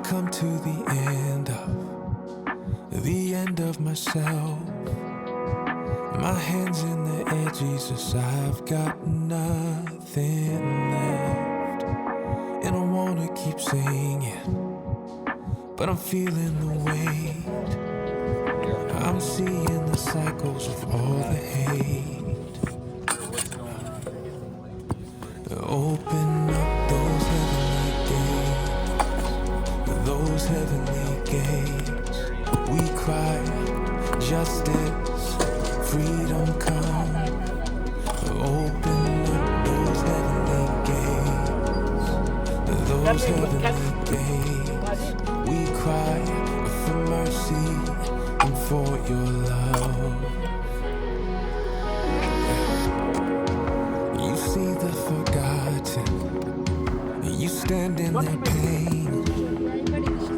come to the end of myself. My hands in the air, Jesus, I've got nothing left. And I wanna keep singing, but I'm feeling the weight. I'm seeing the cycles of all the hate. Open up those heavenly gates. We cry, justice, freedom come. Open up those heavenly gates. We cry for mercy and for your love. You see the forgotten, you stand in their pain.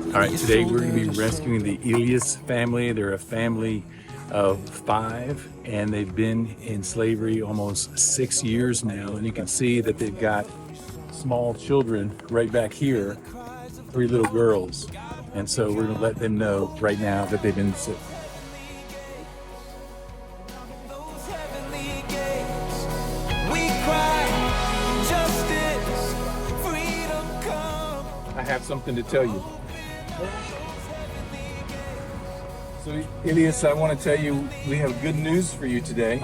All right, today we're going to be rescuing the Illyas family. They're a family of 5, and they've been in slavery almost 6 years now. And you can see that they've got small children right back here, 3 little girls. And so we're going to let them know right now that they've been sick. I have something to tell you. So, Illyas, I want to tell you we have good news for you today.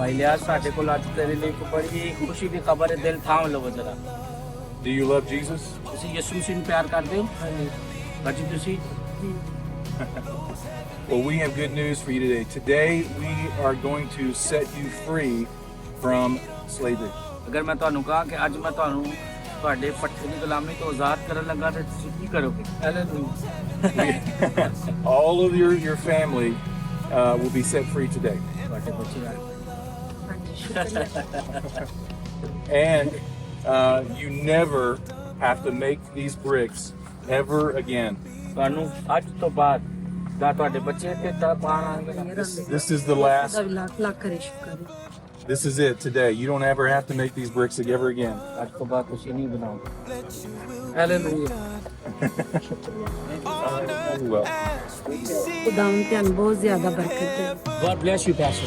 Do you love Jesus? Well, we have good news for you today. Today, we are going to set you free from slavery. All of your family will be set free today. And you never have to make these bricks ever again. This is the last. This is it today. You don't ever have to make these bricks ever again. Hallelujah. Well. God bless you, Pastor.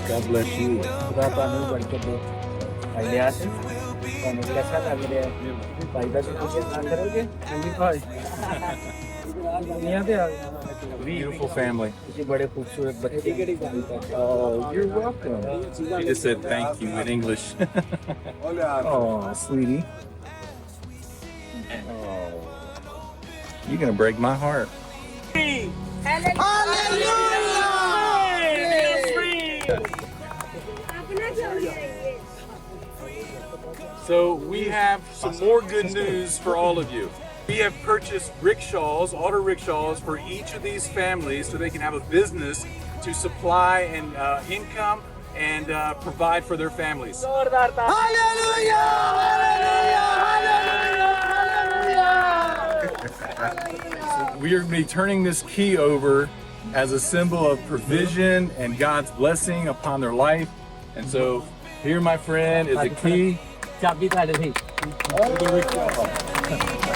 God bless you. Beautiful family. Oh, you're welcome. She just said thank you in English. Oh, sweetie. Oh, you're gonna break my heart. So we have some more good news for all of you. We have purchased rickshaws, auto rickshaws, for each of these families so they can have a business to supply and income and provide for their families. Hallelujah! So we are going to be turning this key over as a symbol of provision and God's blessing upon their life. And so here, my friend, is a key to the rickshaw.